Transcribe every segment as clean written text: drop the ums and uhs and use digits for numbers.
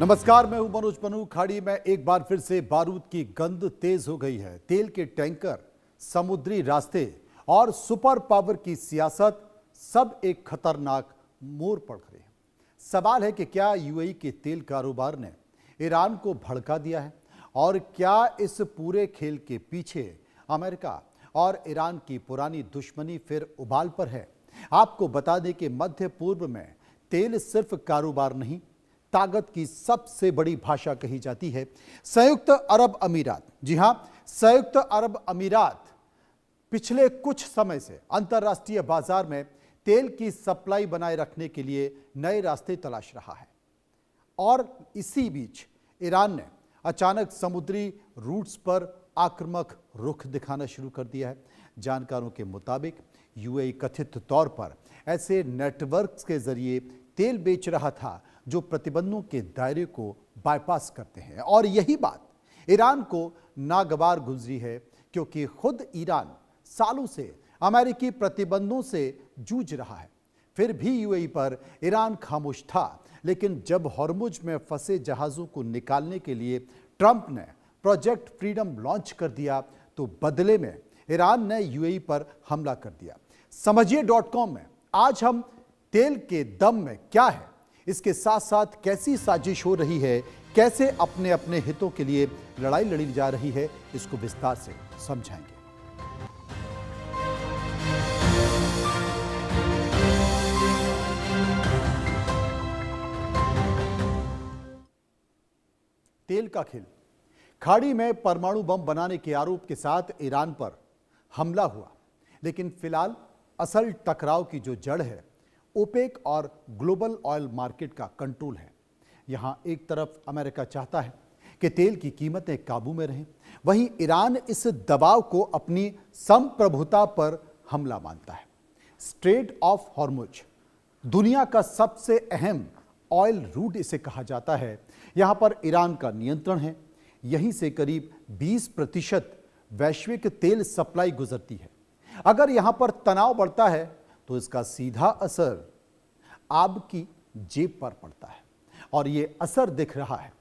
नमस्कार, मैं हूं मनोज पन्नू। खाड़ी में एक बार फिर से बारूद की गंध तेज हो गई है। तेल के टैंकर, समुद्री रास्ते और सुपर पावर की सियासत सब एक खतरनाक मोड़ पर खड़े हैं। सवाल है कि क्या यूएई के तेल कारोबार ने ईरान को भड़का दिया है और क्या इस पूरे खेल के पीछे अमेरिका और ईरान की पुरानी दुश्मनी फिर उबाल पर है। आपको बता दें कि मध्य पूर्व में तेल सिर्फ कारोबार नहीं, ताकत की सबसे बड़ी भाषा कही जाती है। संयुक्त अरब अमीरात, जी हां, संयुक्त अरब अमीरात पिछले कुछ समय से अंतर्राष्ट्रीय बाजार में तेल की सप्लाई बनाए रखने के लिए नए रास्ते तलाश रहा है। और इसी बीच ईरान ने अचानक समुद्री रूट्स पर आक्रामक रुख दिखाना शुरू कर दिया है। जानकारों के मुताबिक यूएई कथित तौर पर ऐसे नेटवर्क्स के जरिए तेल बेच रहा था जो प्रतिबंधों के दायरे को बाईपास करते हैं। और यही बात ईरान को नागवार गुजरी है, क्योंकि खुद ईरान सालों से अमेरिकी प्रतिबंधों से जूझ रहा है। फिर भी यूएई पर ईरान खामोश था, लेकिन जब हॉर्मुज में फंसे जहाजों को निकालने के लिए ट्रंप ने प्रोजेक्ट फ्रीडम लॉन्च कर दिया, तो बदले में ईरान ने यूएई पर हमला कर दिया। समझिए.com में आज हम तेल के दम में क्या है, इसके साथ साथ कैसी साजिश हो रही है, कैसे अपने अपने हितों के लिए लड़ाई लड़ी जा रही है, इसको विस्तार से समझाएंगे। तेल का खेल। खाड़ी में परमाणु बम बनाने के आरोप के साथ ईरान पर हमला हुआ, लेकिन फिलहाल असल टकराव की जो जड़ है ओपेक और ग्लोबल ऑयल मार्केट का कंट्रोल है। यहां एक तरफ अमेरिका चाहता है कि तेल की कीमतें काबू में रहें, वहीं ईरान इस दबाव को अपनी संप्रभुता पर हमला मानता है। स्ट्रेट ऑफ हॉर्मुज दुनिया का सबसे अहम ऑयल रूट इसे कहा जाता है। यहां पर ईरान का नियंत्रण है। यहीं से करीब 20% वैश्विक तेल सप्लाई गुजरती है। अगर यहां पर तनाव बढ़ता है तो इसका सीधा असर आपकी जेब पर पड़ता है, और यह असर दिख रहा है।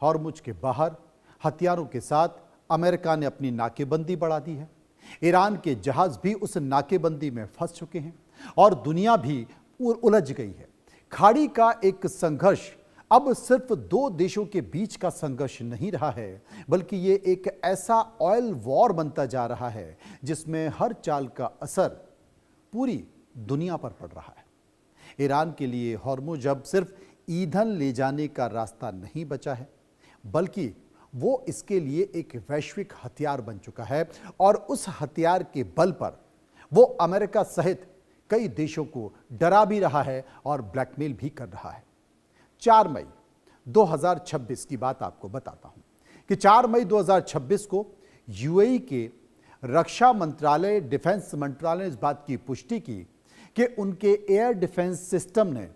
हॉर्मुज के बाहर हथियारों के साथ अमेरिका ने अपनी नाकेबंदी बढ़ा दी है। ईरान के जहाज भी उस नाकेबंदी में फंस चुके हैं और दुनिया भी उलझ गई है। खाड़ी का एक संघर्ष अब सिर्फ दो देशों के बीच का संघर्ष नहीं रहा है, बल्कि ये एक ऐसा ऑयल वॉर बनता जा रहा है जिसमें हर चाल का असर पूरी दुनिया पर पड़ रहा है। ईरान के लिए हॉर्मुज अब सिर्फ ईंधन ले जाने का रास्ता नहीं बचा है, बल्कि वो इसके लिए एक वैश्विक हथियार बन चुका है, और उस हथियार के बल पर वो अमेरिका सहित कई देशों को डरा भी रहा है और ब्लैकमेल भी कर रहा है। 4 मई 2026 की बात आपको बताता हूं कि 4 मई 2026 को यूएई के रक्षा मंत्रालय, डिफेंस मंत्रालय ने इस बात की पुष्टि की कि उनके एयर डिफेंस सिस्टम ने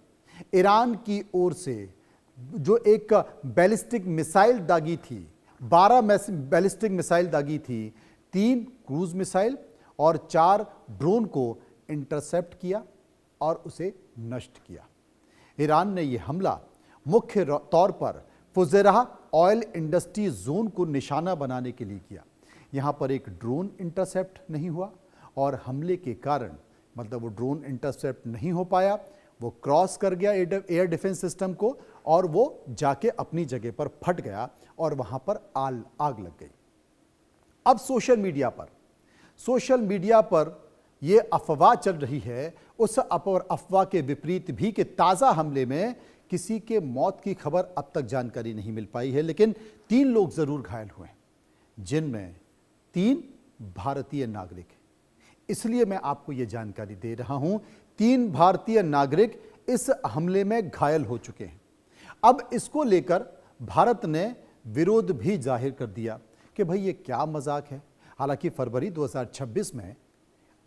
ईरान की ओर से जो एक बैलिस्टिक मिसाइल दागी थी, 12 बैलिस्टिक मिसाइल दागी थी, 3 क्रूज मिसाइल और 4 ड्रोन को इंटरसेप्ट किया और उसे नष्ट किया। ईरान ने यह हमला मुख्य तौर पर फुजेराह ऑयल इंडस्ट्री जोन को निशाना बनाने के लिए किया। यहां पर एक ड्रोन इंटरसेप्ट नहीं हुआ, और हमले के कारण, मतलब वो ड्रोन इंटरसेप्ट नहीं हो पाया, वो क्रॉस कर गया एयर डिफेंस सिस्टम को, और वो जाके अपनी जगह पर फट गया और वहां पर आग लग गई। अब सोशल मीडिया पर ये अफवाह चल रही है, उस अफवाह के विपरीत भी, कि ताजा हमले में किसी के मौत की खबर अब तक जानकारी नहीं मिल पाई है, लेकिन 3 लोग जरूर घायल हुए, जिनमें 3 भारतीय नागरिक। इसलिए मैं आपको यह जानकारी दे रहा हूं, 3 भारतीय नागरिक इस हमले में घायल हो चुके हैं। अब इसको लेकर भारत ने विरोध भी जाहिर कर दिया कि भाई ये क्या मजाक है। हालांकि फरवरी 2026 में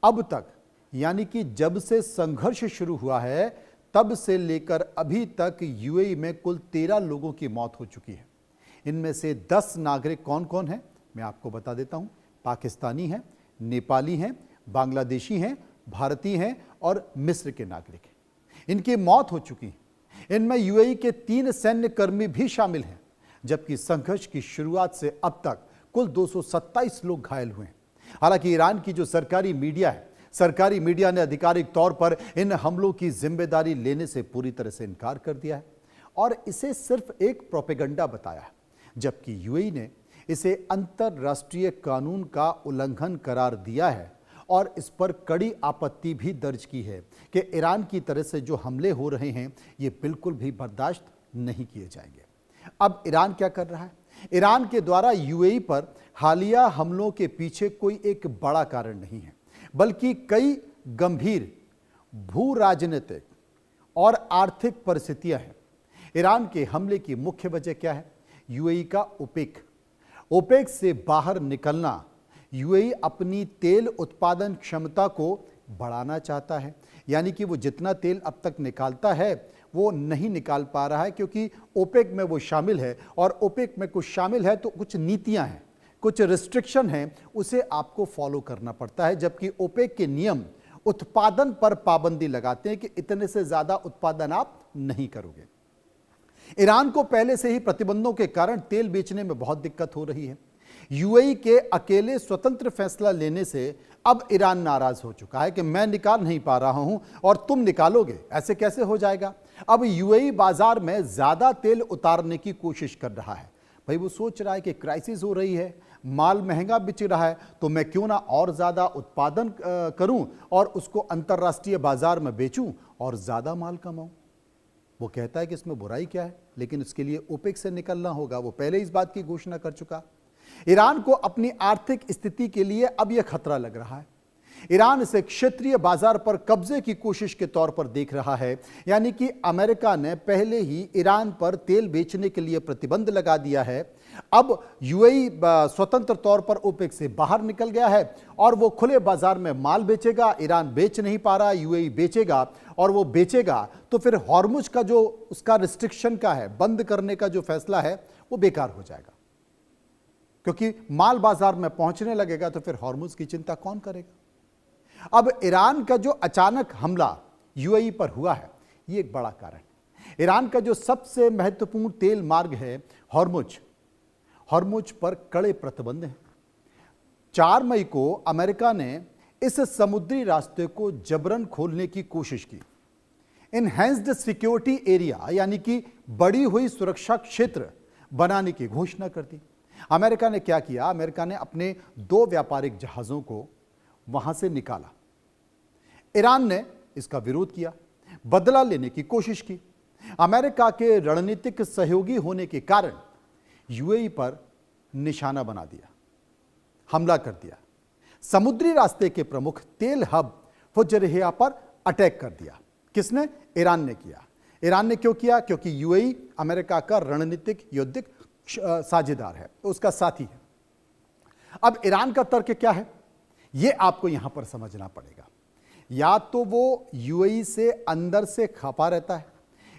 अब तक, यानी कि जब से संघर्ष शुरू हुआ है तब से लेकर अभी तक यूएई में कुल 13 लोगों की मौत हो चुकी है। इनमें से 10 नागरिक कौन कौन हैं मैं आपको बता देता हूं। पाकिस्तानी हैं, नेपाली हैं, बांग्लादेशी हैं, भारतीय हैं और मिस्र के नागरिक हैं। इनकी मौत हो चुकी है। इनमें यूएई के 3 सैन्य कर्मी भी शामिल हैं, जबकि संघर्ष की शुरुआत से अब तक कुल 227 लोग घायल हुए हैं। हालांकि ईरान की जो सरकारी मीडिया ने आधिकारिक तौर पर इन हमलों की जिम्मेदारी लेने से पूरी तरह से इनकार कर दिया है और इसे सिर्फ एक प्रोपेगेंडा बताया है, जबकि यूएई ने इसे अंतर्राष्ट्रीय कानून का उल्लंघन करार दिया है और इस पर कड़ी आपत्ति भी दर्ज की है कि ईरान की तरफ से जो हमले हो रहे हैं ये बिल्कुल भी बर्दाश्त नहीं किए जाएंगे। अब ईरान क्या कर रहा है? ईरान के द्वारा यूएई पर हालिया हमलों के पीछे कोई एक बड़ा कारण नहीं है, बल्कि कई गंभीर भू राजनीतिक और आर्थिक परिस्थितियां हैं। ईरान के हमले की मुख्य वजह क्या है? यूएई का ओपेक से बाहर निकलना। यूएई अपनी तेल उत्पादन क्षमता को बढ़ाना चाहता है, यानी कि वो जितना तेल अब तक निकालता है वो नहीं निकाल पा रहा है, क्योंकि ओपेक में वो शामिल है और ओपेक में कुछ शामिल है तो कुछ नीतियां हैं, कुछ रिस्ट्रिक्शन हैं, उसे आपको फॉलो करना पड़ता है। जबकि ओपेक के नियम उत्पादन पर पाबंदी लगाते हैं कि इतने से ज्यादा उत्पादन आप नहीं करोगे। ईरान को पहले से ही प्रतिबंधों के कारण तेल बेचने में बहुत दिक्कत हो रही है। यूएई के अकेले स्वतंत्र फैसला लेने से अब ईरान नाराज हो चुका है कि मैं निकाल नहीं पा रहा हूं और तुम निकालोगे, ऐसे कैसे हो जाएगा। अब यूएई बाजार में ज्यादा तेल उतारने की कोशिश कर रहा है। भाई वो सोच रहा है कि क्राइसिस हो रही है, माल महंगा बिक रहा है, तो मैं क्यों ना और ज्यादा उत्पादन करूं और उसको अंतर्राष्ट्रीय बाजार में बेचूं और ज्यादा माल कमाऊं। वो कहता है कि इसमें बुराई क्या है, लेकिन इसके लिए ओपेक से निकलना होगा। वो पहले इस बात की घोषणा कर चुका। ईरान को अपनी आर्थिक स्थिति के लिए अब यह खतरा लग रहा है। ईरान इसे क्षेत्रीय बाजार पर कब्जे की कोशिश के तौर पर देख रहा है, यानी कि अमेरिका ने पहले ही ईरान पर तेल बेचने के लिए प्रतिबंध लगा दिया है। अब यूएई स्वतंत्र तौर पर ओपेक से बाहर निकल गया है और वो खुले बाजार में माल बेचेगा। ईरान बेच नहीं पा रहा, यूएई बेचेगा और वो बेचेगा तो फिर हॉर्मुज का जो उसका रिस्ट्रिक्शन का है, बंद करने का जो फैसला है वो बेकार हो जाएगा, क्योंकि माल बाजार में पहुंचने लगेगा तो फिर हॉर्मुज की चिंता कौन करेगा। अब ईरान का जो अचानक हमला यूएई पर हुआ है ये एक बड़ा कारण है। ईरान का जो सबसे महत्वपूर्ण तेल मार्ग है हॉर्मुज पर कड़े प्रतिबंध हैं। 4 मई को अमेरिका ने इस समुद्री रास्ते को जबरन खोलने की कोशिश की। इनहैंस्ड सिक्योरिटी एरिया यानी कि बढ़ी हुई सुरक्षा क्षेत्र बनाने की घोषणा कर दी। अमेरिका ने क्या किया? अमेरिका ने अपने 2 व्यापारिक जहाजों को वहां से निकाला। ईरान ने इसका विरोध किया, बदला लेने की कोशिश की। अमेरिका के रणनीतिक सहयोगी होने के कारण यूएई पर निशाना बना दिया, हमला कर दिया। समुद्री रास्ते के प्रमुख तेल हब फुजैरह पर अटैक कर दिया। किसने? ईरान ने किया। ईरान ने क्यों किया? क्योंकि यूएई अमेरिका का रणनीतिक युद्धिक साझेदार है, उसका साथी है। अब ईरान का तर्क क्या है यह आपको यहां पर समझना पड़ेगा। या तो वो यूएई से अंदर से खफा रहता है,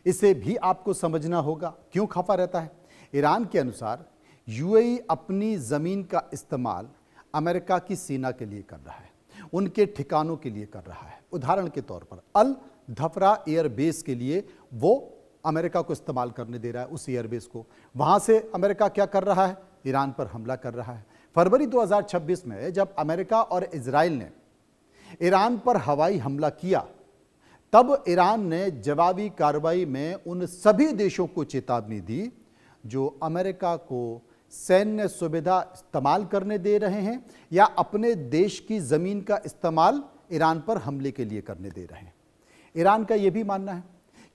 इसे भी आपको समझना होगा क्यों खफा रहता है। ईरान के अनुसार यूएई अपनी जमीन का इस्तेमाल अमेरिका की सेना के लिए कर रहा है, उनके ठिकानों के लिए कर रहा है। उदाहरण के तौर पर अल धफरा एयरबेस के लिए वो अमेरिका को इस्तेमाल करने दे रहा है। उस एयरबेस को वहां से अमेरिका क्या कर रहा है? ईरान पर हमला कर रहा है। फरवरी 2026 में जब अमेरिका और इजराइल ने ईरान पर हवाई हमला किया, तब ईरान ने जवाबी कार्रवाई में उन सभी देशों को चेतावनी दी जो अमेरिका को सैन्य सुविधा इस्तेमाल करने दे रहे हैं या अपने देश की जमीन का इस्तेमाल ईरान पर हमले के लिए करने दे रहे हैं। ईरान का यह भी मानना है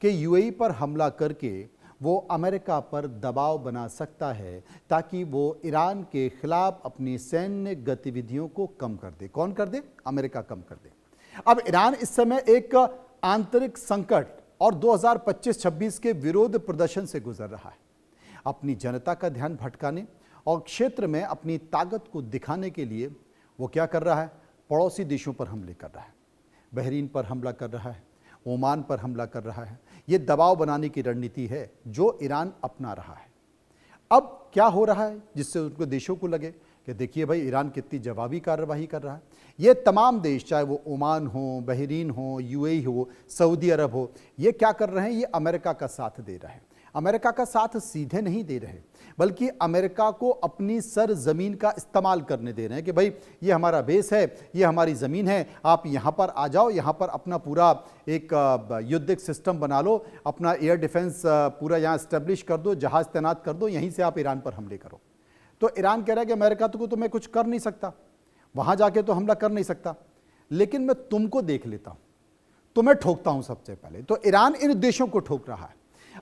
कि यूएई पर हमला करके वो अमेरिका पर दबाव बना सकता है ताकि वो ईरान के खिलाफ अपनी सैन्य गतिविधियों को कम कर दे। कौन कर दे? अमेरिका कम कर दे। अब ईरान इस समय एक आंतरिक संकट और 2025-26 के विरोध प्रदर्शन से गुजर रहा है। अपनी जनता का ध्यान भटकाने और क्षेत्र में अपनी ताकत को दिखाने के लिए वो क्या कर रहा है? पड़ोसी देशों पर हमले कर रहा है। बहरीन पर हमला कर रहा है, ओमान पर हमला कर रहा है। ये दबाव बनाने की रणनीति है जो ईरान अपना रहा है। अब क्या हो रहा है जिससे उनको देशों को लगे कि देखिए भाई ईरान कितनी जवाबी कार्रवाई कर रहा है। ये तमाम देश, चाहे वो ओमान हो, बहरीन हो, यूएई हो, सऊदी अरब हो, ये क्या कर रहे हैं? ये अमेरिका का साथ दे रहे हैं। अमेरिका का साथ सीधे नहीं दे रहे, बल्कि अमेरिका को अपनी सरजमीन का इस्तेमाल करने दे रहे हैं कि भाई ये हमारा बेस है, ये हमारी ज़मीन है, आप यहाँ पर आ जाओ, यहाँ पर अपना पूरा एक युद्धिक सिस्टम बना लो, अपना एयर डिफेंस पूरा यहाँ इस्टेब्लिश कर दो, जहाज़ तैनात कर दो, यहीं से आप ईरान पर हमले करो। तो ईरान कह रहा है कि अमेरिका तो मैं कुछ कर नहीं सकता, वहाँ जाके तो हमला कर नहीं सकता, लेकिन मैं तुमको देख लेता हूँ, तुम्हें ठोकता हूँ सबसे पहले। तो ईरान इन देशों को ठोक रहा है।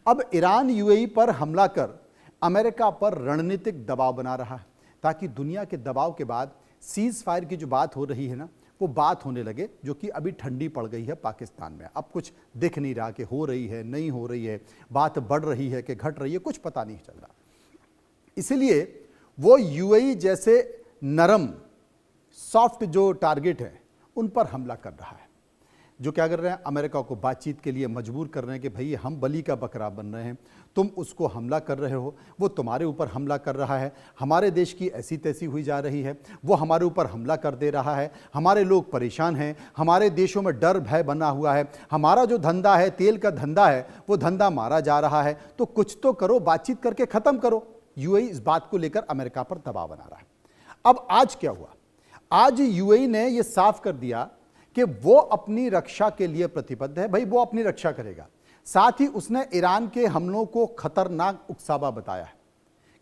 अब ईरान यूएई पर हमला कर अमेरिका पर रणनीतिक दबाव बना रहा है, ताकि दुनिया के दबाव के बाद सीज फायर की जो बात हो रही है ना, वो बात होने लगे, जो कि अभी ठंडी पड़ गई है पाकिस्तान में। अब कुछ दिख नहीं रहा कि हो रही है, नहीं हो रही है, बात बढ़ रही है कि घट रही है, कुछ पता नहीं चल रहा। इसलिए वो यूएई जैसे नरम सॉफ्ट जो टारगेट है उन पर हमला कर रहा है, जो क्या कर रहे हैं? अमेरिका को बातचीत के लिए मजबूर कर रहे हैं कि भाई हम बलि का बकरा बन रहे हैं, तुम उसको हमला कर रहे हो, वो तुम्हारे ऊपर हमला कर रहा है, हमारे देश की ऐसी तैसी हुई जा रही है, वो हमारे ऊपर हमला कर दे रहा है, हमारे लोग परेशान हैं, हमारे देशों में डर भय बना हुआ है, हमारा जो धंधा है, तेल का धंधा है, वो धंधा मारा जा रहा है, तो कुछ तो करो, बातचीत करके ख़त्म करो। यूएई इस बात को लेकर अमेरिका पर दबाव बना रहा है। अब आज क्या हुआ? आज यूएई ने यह साफ कर दिया कि वो अपनी रक्षा के लिए प्रतिबद्ध है। भाई वो अपनी रक्षा करेगा। साथ ही उसने ईरान के हमलों को खतरनाक उकसावा बताया है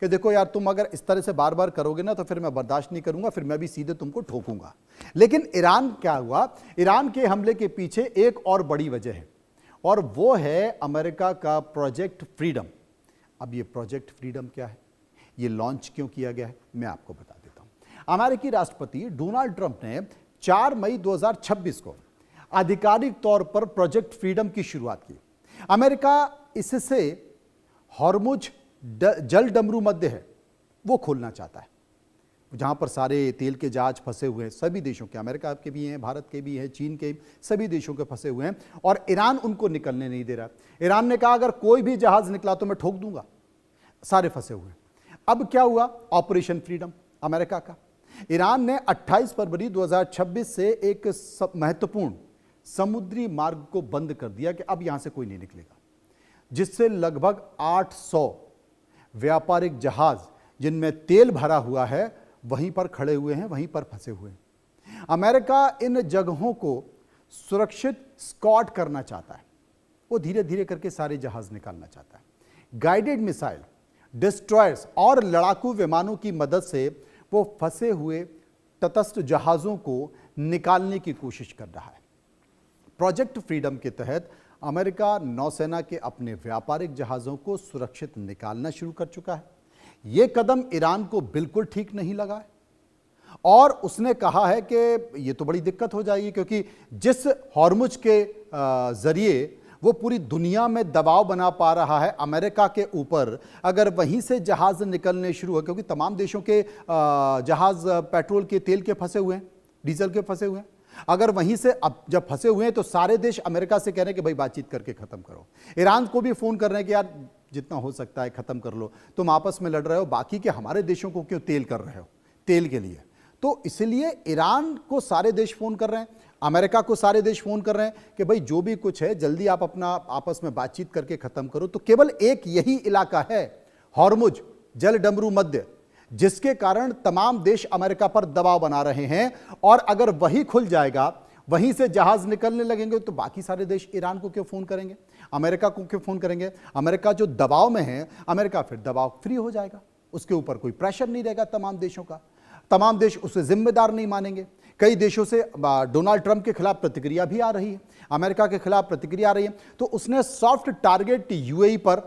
कि देखो यार, तुम अगर इस तरह से बार बार करोगे ना तो फिर मैं बर्दाश्त नहीं करूंगा, फिर मैं भी सीधे तुमको ठोकूंगा। लेकिन ईरान क्या हुआ? ईरान के हमले के पीछे एक और बड़ी वजह है, और वो है अमेरिका का प्रोजेक्ट फ्रीडम। अब ये प्रोजेक्ट फ्रीडम क्या है, ये लॉन्च क्यों किया गया है, मैं आपको बता देता हूं। अमेरिकी राष्ट्रपति डोनाल्ड ट्रंप ने 4 मई 2026 को आधिकारिक तौर पर प्रोजेक्ट फ्रीडम की शुरुआत की। अमेरिका इससे हॉर्मुज जल डमरू मध्य है वो खोलना चाहता है, जहां पर सारे तेल के जहाज फंसे हुए हैं, सभी देशों के, अमेरिका के भी हैं, भारत के भी हैं, चीन के, सभी देशों के फंसे हुए हैं, और ईरान उनको निकलने नहीं दे रहा। ईरान ने कहा अगर कोई भी जहाज निकला तो मैं ठोक दूंगा, सारे फंसे हुए हैं। अब क्या हुआ? ऑपरेशन फ्रीडम अमेरिका का। ईरान ने 28 फरवरी 2026 से एक महत्वपूर्ण समुद्री मार्ग को बंद कर दिया कि अब यहां से कोई नहीं निकलेगा, जिससे लगभग 800 व्यापारिक जहाज जिनमें तेल भरा हुआ है वहीं पर खड़े हुए हैं, वहीं पर फंसे हुए हैं। अमेरिका इन जगहों को सुरक्षित स्कॉट करना चाहता है, वो धीरे धीरे करके सारे जहाज निकालना चाहता है। गाइडेड मिसाइल, डिस्ट्रॉयर्स और लड़ाकू विमानों की मदद से वो फंसे हुए तटस्थ जहाज़ों को निकालने की कोशिश कर रहा है। प्रोजेक्ट फ्रीडम के तहत अमेरिका नौसेना के अपने व्यापारिक जहाज़ों को सुरक्षित निकालना शुरू कर चुका है। ये कदम ईरान को बिल्कुल ठीक नहीं लगा है, और उसने कहा है कि ये तो बड़ी दिक्कत हो जाएगी, क्योंकि जिस हॉर्मुज के जरिए वो पूरी दुनिया में दबाव बना पा रहा है अमेरिका के ऊपर, अगर वहीं से जहाज निकलने शुरू हो, क्योंकि तमाम देशों के जहाज पेट्रोल के, तेल के फंसे हुए हैं, डीजल के फंसे हुए हैं, अगर वहीं से अब जब फंसे हुए हैं तो सारे देश अमेरिका से कह रहे हैं कि भाई बातचीत करके खत्म करो। ईरान को भी फोन कर रहे हैं कि यार जितना हो सकता है खत्म कर लो, तुम आपस में लड़ रहे हो, बाकी के हमारे देशों को क्यों तेल कर रहे हो, तेल के लिए। तो इसलिए ईरान को सारे देश फोन कर रहे हैं, अमेरिका को सारे देश फोन कर रहे हैं कि भाई जो भी कुछ है जल्दी आप अपना आपस में बातचीत करके खत्म करो। तो केवल एक यही इलाका है, हॉर्मुज जल डमरू मध्य, जिसके कारण तमाम देश अमेरिका पर दबाव बना रहे हैं, और अगर वही खुल जाएगा, वहीं से जहाज निकलने लगेंगे, तो बाकी सारे देश ईरान को क्यों फोन करेंगे, अमेरिका को क्यों फोन करेंगे? अमेरिका जो दबाव में है, अमेरिका फिर दबाव फ्री हो जाएगा, उसके ऊपर कोई प्रेशर नहीं रहेगा तमाम देशों का, तमाम देश उसे जिम्मेदार नहीं मानेंगे। कई देशों से डोनाल्ड ट्रंप के खिलाफ प्रतिक्रिया भी आ रही है, अमेरिका के खिलाफ प्रतिक्रिया आ रही है, तो उसने सॉफ्ट टारगेट यूएई पर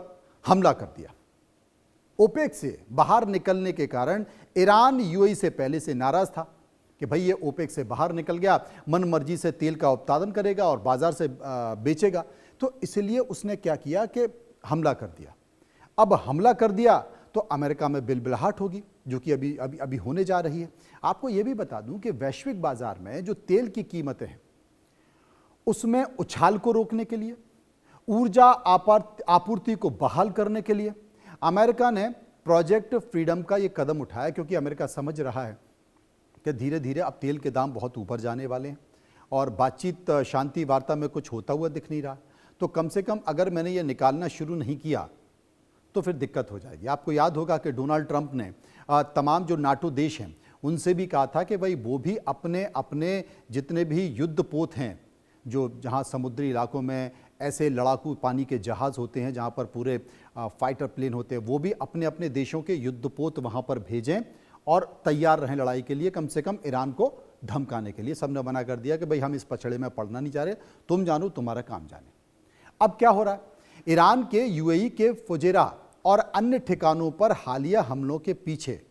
हमला कर दिया। ओपेक से बाहर निकलने के कारण ईरान यूएई से पहले से नाराज था कि भाई ये ओपेक से बाहर निकल गया, मन मर्जी से तेल का उत्पादन करेगा और बाजार से बेचेगा, तो इसलिए उसने क्या किया कि हमला कर दिया। अब हमला कर दिया तो अमेरिका में बिलबिलाहट होगी, जो कि अभी होने जा रही है। आपको यह भी बता दूं कि वैश्विक बाजार में जो तेल की कीमतें हैं, उसमें उछाल को रोकने के लिए, ऊर्जा आपूर्ति को बहाल करने के लिए अमेरिका ने प्रोजेक्ट फ्रीडम का ये कदम उठाया क्योंकि अमेरिका समझ रहा है कि धीरे धीरे अब तेल के दाम बहुत ऊपर जाने वाले हैं और बातचीत शांति वार्ता में कुछ होता हुआ दिख नहीं रहा। तो कम से कम अगर मैंने ये निकालना शुरू नहीं किया तो फिर दिक्कत हो जाएगी। आपको याद होगा कि डोनाल्ड ट्रंप ने तमाम जो नाटो देश हैं उनसे भी कहा था कि भाई वो भी अपने अपने जितने भी युद्धपोत हैं, जो जहां समुद्री इलाकों में ऐसे लड़ाकू पानी के जहाज़ होते हैं जहां पर पूरे फाइटर प्लेन होते हैं, वो भी अपने अपने देशों के युद्धपोत वहां पर भेजें और तैयार रहें लड़ाई के लिए, कम से कम ईरान को धमकाने के लिए। सबने मना कर दिया कि भाई हम इस पछड़े में पड़ना नहीं चाह रहे, तुम जानो तुम्हारा काम जाने। अब क्या हो रहा है, ईरान के यूएई के फुजेरा और अन्य ठिकानों पर हालिया हमलों के पीछे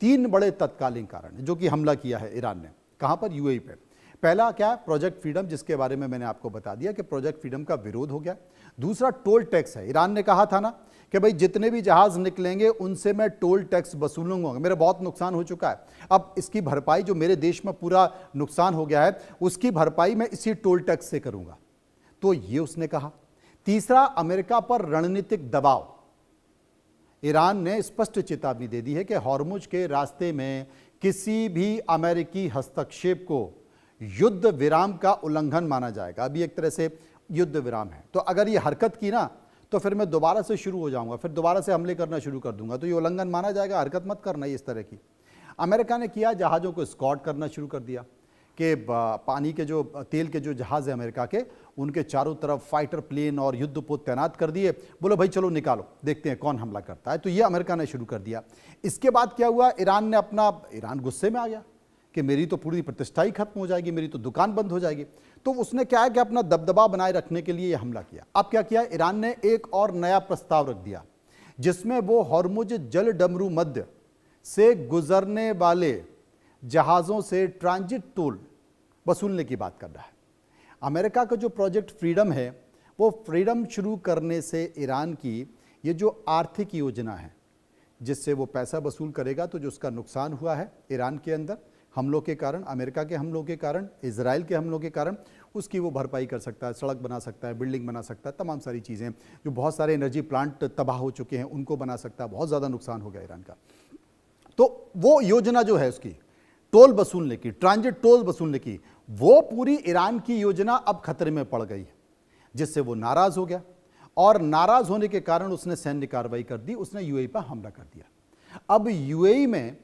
3 बड़े तत्कालीन कारण हैं जो कि हमला किया है ईरान ने। कहां पर? यूएई पे। पहला क्या? प्रोजेक्ट फ्रीडम, जिसके बारे में मैंने आपको बता दिया कि प्रोजेक्ट फ्रीडम का विरोध हो गया। दूसरा टोल टैक्स है। ईरान ने कहा था ना कि भाई जितने भी जहाज निकलेंगे उनसे मैं टोल टैक्स वसूलूंगा, मेरा बहुत नुकसान हो चुका है, अब इसकी भरपाई, जो मेरे देश में पूरा नुकसान हो गया है उसकी भरपाई मैं इसी टोल टैक्स से करूंगा। तो ये उसने कहा। तीसरा, अमेरिका पर रणनीतिक दबाव। ईरान ने स्पष्ट चेतावनी दे दी है कि हॉर्मुज के रास्ते में किसी भी अमेरिकी हस्तक्षेप को युद्ध विराम का उल्लंघन माना जाएगा। अभी एक तरह से युद्ध विराम है, तो अगर ये हरकत की ना तो फिर मैं दोबारा से शुरू हो जाऊंगा, फिर दोबारा से हमले करना शुरू कर दूंगा, तो ये उल्लंघन माना जाएगा, हरकत मत करना इस तरह की। अमेरिका ने किया, जहाज़ों को स्कॉट करना शुरू कर दिया कि पानी के जो तेल के जो जहाज़ है अमेरिका के, उनके चारों तरफ फाइटर प्लेन और युद्धपोत तैनात कर दिए। बोलो भाई चलो निकालो, देखते हैं कौन हमला करता है। तो ये अमेरिका ने शुरू कर दिया। इसके बाद क्या हुआ, ईरान गुस्से में आ गया कि मेरी तो पूरी प्रतिष्ठा ही खत्म हो जाएगी, मेरी तो दुकान बंद हो जाएगी। तो उसने क्या है कि अपना दबदबा बनाए रखने के लिए यह हमला किया। अब क्या किया, ईरान ने एक और नया प्रस्ताव रख दिया जिसमें वो हॉर्मुज जल डमरू मध्य से गुजरने वाले जहाज़ों से ट्रांजिट टोल वसूलने की बात कर रहा है। अमेरिका का जो प्रोजेक्ट फ्रीडम है, वो फ्रीडम शुरू करने से ईरान की ये जो आर्थिक योजना है जिससे वो पैसा वसूल करेगा, तो जो उसका नुकसान हुआ है ईरान के अंदर हमलों के कारण, अमेरिका के हमलों के कारण, इजराइल के हमलों के कारण, उसकी वो भरपाई कर सकता है। सड़क बना सकता है, बिल्डिंग बना सकता है, तमाम सारी चीज़ें, जो बहुत सारे एनर्जी प्लांट तबाह हो चुके हैं उनको बना सकता है। बहुत ज़्यादा नुकसान हो गया ईरान का। तो वो योजना जो है उसकी टोल वसूलने की, ट्रांजिट टोल वसूलने की, वो पूरी ईरान की योजना अब खतरे में पड़ गई है, जिससे वो नाराज़ हो गया और नाराज़ होने के कारण उसने सैन्य कार्रवाई कर दी, उसने यूएई पर हमला कर दिया। अब यूएई में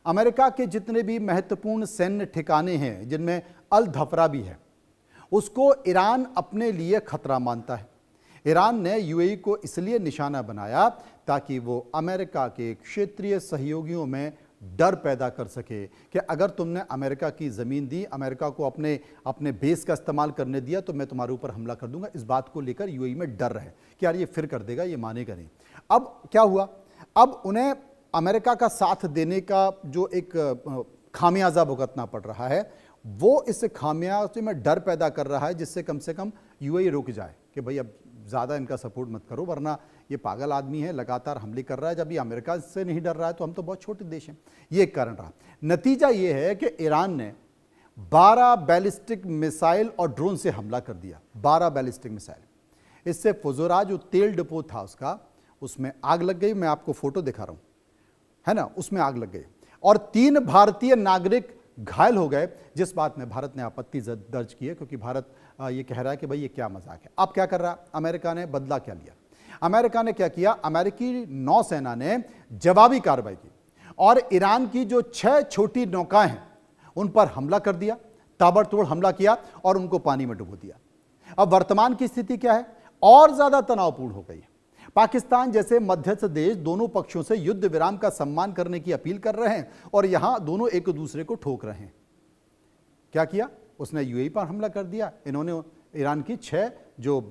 अमेरिका के जितने भी महत्वपूर्ण सैन्य ठिकाने हैं, जिनमें अल धफरा भी है, उसको ईरान अपने लिए खतरा मानता है। ईरान ने यूएई को इसलिए निशाना बनाया ताकि वो अमेरिका के क्षेत्रीय सहयोगियों में डर पैदा कर सके कि अगर तुमने अमेरिका की ज़मीन दी, अमेरिका को अपने बेस का इस्तेमाल करने दिया, तो मैं तुम्हारे ऊपर हमला कर दूंगा। इस बात को लेकर यूएई में डर रहे कि यार ये फिर कर देगा, ये मानेगा नहीं। अब क्या हुआ, अब उन्हें अमेरिका का साथ देने का जो एक खामियाजा भुगतना पड़ रहा है, वो इस खामियाजे में डर पैदा कर रहा है, जिससे कम से कम यूएई रुक जाए कि भाई अब ज़्यादा इनका सपोर्ट मत करो, वरना ये पागल आदमी है, लगातार हमले कर रहा है। जब ये अमेरिका से नहीं डर रहा है तो हम तो बहुत छोटे देश हैं। ये एक कारण रहा। नतीजा ये है कि ईरान ने 12 बैलिस्टिक मिसाइल और ड्रोन से हमला कर दिया। 12 बैलिस्टिक मिसाइल। इससे फुजोरा जो तेल डिपो था उसका, उसमें आग लग गई। मैं आपको फोटो दिखा रहा हूँ, है ना, उसमें आग लग गई और 3 भारतीय नागरिक घायल हो गए, जिस बात में भारत ने आपत्ति दर्ज की है, क्योंकि भारत ये कह रहा है कि भाई ये क्या मजाक है। अब क्या कर रहा है अमेरिका ने, बदला क्या लिया अमेरिका ने, क्या किया, अमेरिकी नौसेना ने जवाबी कार्रवाई की और ईरान की जो 6 छोटी नौकाएं हैं उन पर हमला कर दिया, ताबड़तोड़ हमला किया और उनको पानी में डुबो दिया। अब वर्तमान की स्थिति क्या है, और ज्यादा तनावपूर्ण हो गई है। पाकिस्तान जैसे मध्यस्थ देश दोनों पक्षों से युद्ध विराम का सम्मान करने की अपील कर रहे हैं और यहां दोनों एक दूसरे को ठोक रहे हैं। क्या किया, उसने यूएई पर हमला कर दिया, इन्होंने ईरान की 6 जो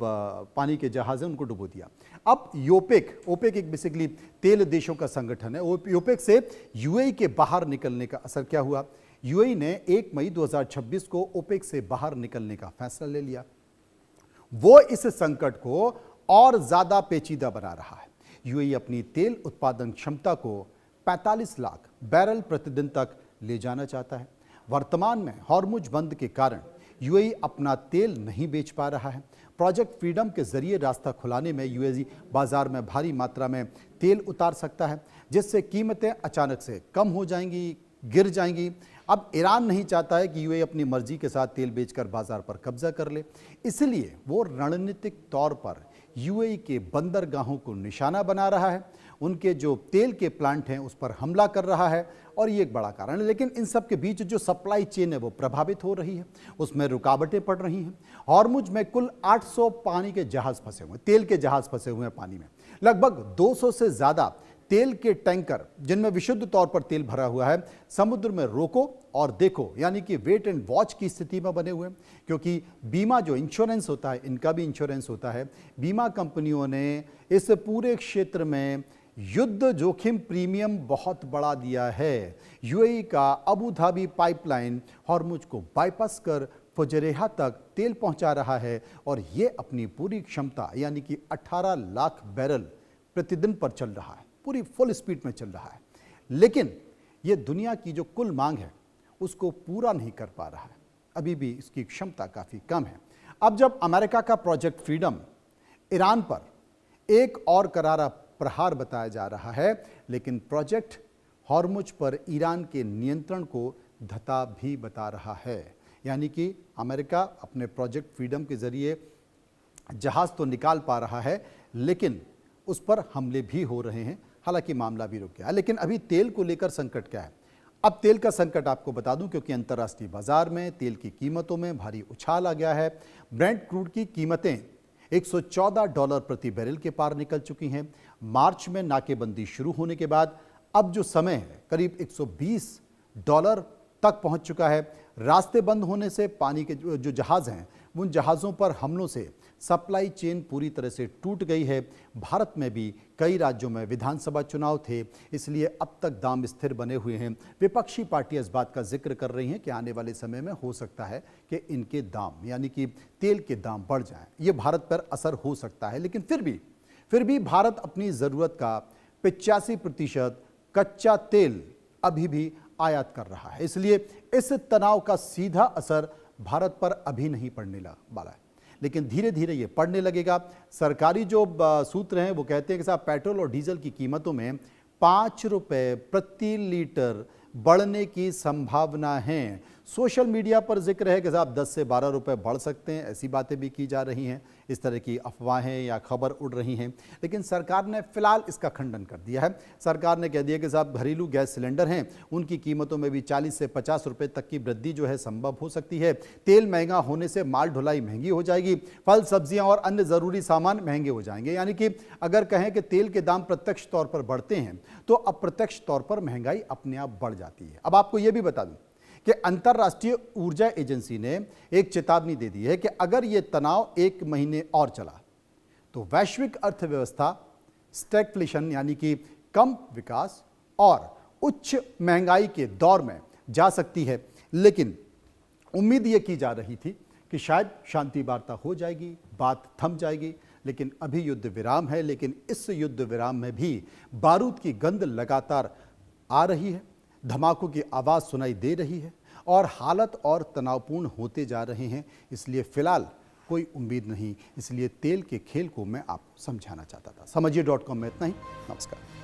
पानी के जहाज हैं उनको डुबो दिया। अब ओपेक एक बेसिकली तेल देशों का संगठन है। ओपेक से यूएई के बाहर निकलने का असर क्या हुआ, यूएई ने 1 मई 2026 को ओपेक से बाहर निकलने का फैसला ले लिया। वो इस संकट को और ज्यादा पेचीदा बना रहा है। यूएई अपनी तेल उत्पादन क्षमता को 45 लाख बैरल प्रतिदिन तक ले जाना चाहता है। वर्तमान में हॉर्मुज बंद के कारण यूएई अपना तेल नहीं बेच पा रहा है। प्रोजेक्ट फ्रीडम के जरिए रास्ता खुलाने में यूएई बाजार में भारी मात्रा में तेल उतार सकता है, जिससे कीमतें अचानक से कम हो जाएंगी, गिर जाएंगी। अब ईरान नहीं चाहता है कि यूएई अपनी मर्जी के साथ तेल बेचकर बाजार पर कब्जा कर ले, इसलिए वो रणनीतिक तौर पर यूएई के बंदरगाहों को निशाना बना रहा है, उनके जो तेल के प्लांट हैं उस पर हमला कर रहा है, और ये एक बड़ा कारण है। लेकिन इन सब के बीच जो सप्लाई चेन है वो प्रभावित हो रही है, उसमें रुकावटें पड़ रही हैं। हॉर्मुज में कुल 800 पानी के जहाज फंसे हुए हैं, तेल के जहाज फंसे हुए हैं पानी में। लगभग 200 से ज़्यादा तेल के टैंकर, जिनमें विशुद्ध तौर पर तेल भरा हुआ है, समुद्र में रोको और देखो यानी कि वेट एंड वॉच की स्थिति में बने हुए हैं। क्योंकि बीमा जो इंश्योरेंस होता है, इनका भी इंश्योरेंस होता है। बीमा कंपनियों ने इस पूरे क्षेत्र में युद्ध जोखिम प्रीमियम बहुत बढ़ा दिया है। यूएई का अबू धाबी पाइपलाइन हॉर्मुज को बाईपास कर फुजरेहा तक तेल पहुंचा रहा है, और ये अपनी पूरी क्षमता यानी कि 18 लाख बैरल प्रतिदिन पर चल रहा है, पूरी फुल स्पीड में चल रहा है। लेकिन ये दुनिया की जो कुल मांग है उसको पूरा नहीं कर पा रहा है, अभी भी इसकी क्षमता काफ़ी कम है। अब जब अमेरिका का प्रोजेक्ट फ्रीडम ईरान पर एक और करारा प्रहार बताया जा रहा है, लेकिन प्रोजेक्ट हॉर्मुज पर ईरान के नियंत्रण को धता भी बता रहा है। यानी कि अमेरिका अपने प्रोजेक्ट फ्रीडम के जरिए जहाज़ तो निकाल पा रहा है, लेकिन उस पर हमले भी हो रहे हैं। हालांकि मामला भी रुक गया, लेकिन अभी तेल को लेकर संकट क्या है। अब तेल का संकट आपको बता दूं, क्योंकि अंतर्राष्ट्रीय बाजार में तेल की कीमतों में भारी उछाल आ गया है। ब्रेंट क्रूड की कीमतें $114 प्रति बैरल के पार निकल चुकी हैं। मार्च में नाकेबंदी शुरू होने के बाद अब जो समय है करीब $120 तक पहुंच चुका है। रास्ते बंद होने से पानी के जो जहाज़ हैं, उन जहाज़ों पर हमलों से सप्लाई चेन पूरी तरह से टूट गई है। भारत में भी कई राज्यों में विधानसभा चुनाव थे, इसलिए अब तक दाम स्थिर बने हुए हैं। विपक्षी पार्टियां इस बात का जिक्र कर रही हैं कि आने वाले समय में हो सकता है कि इनके दाम यानी कि तेल के दाम बढ़ जाएं। ये भारत पर असर हो सकता है, लेकिन फिर भी भारत अपनी ज़रूरत का 85% कच्चा तेल अभी भी आयात कर रहा है, इसलिए इस तनाव का सीधा असर भारत पर अभी नहीं पड़ने वाला है, लेकिन धीरे धीरे ये पड़ने लगेगा। सरकारी जो सूत्र हैं वो कहते हैं कि साहब पेट्रोल और डीजल की कीमतों में 5 रुपये प्रति लीटर बढ़ने की संभावना है। सोशल मीडिया पर जिक्र है कि साहब 10 से 12 रुपये बढ़ सकते हैं, ऐसी बातें भी की जा रही हैं, इस तरह की अफवाहें या खबर उड़ रही हैं। लेकिन सरकार ने फिलहाल इसका खंडन कर दिया है। सरकार ने कह दिया कि साहब घरेलू गैस सिलेंडर हैं, उनकी कीमतों में भी 40 से 50 रुपये तक की वृद्धि जो है संभव हो सकती है। तेल महंगा होने से माल ढुलाई महंगी हो जाएगी, फल सब्जियाँ और अन्य ज़रूरी सामान महंगे हो जाएंगे। यानी कि अगर कहें कि तेल के दाम प्रत्यक्ष तौर पर बढ़ते हैं तो अप्रत्यक्ष तौर पर महंगाई अपने आप बढ़ जाती है। अब आपको यह भी बता दूं कि अंतर्राष्ट्रीय ऊर्जा एजेंसी ने एक चेतावनी दे दी है कि अगर यह तनाव 1 महीने और चला तो वैश्विक अर्थव्यवस्था स्टैगफ्लेशन यानी कि कम विकास और उच्च महंगाई के दौर में जा सकती है। लेकिन उम्मीद यह की जा रही थी कि शायद शांति वार्ता हो जाएगी, बात थम जाएगी, लेकिन अभी युद्ध विराम है। लेकिन इस युद्ध विराम में भी बारूद की गंध लगातार आ रही है, धमाकों की आवाज़ सुनाई दे रही है और हालत और तनावपूर्ण होते जा रहे हैं। इसलिए फिलहाल कोई उम्मीद नहीं, इसलिए तेल के खेल को मैं आपको समझाना चाहता था। समझिए.com में इतना ही। नमस्कार।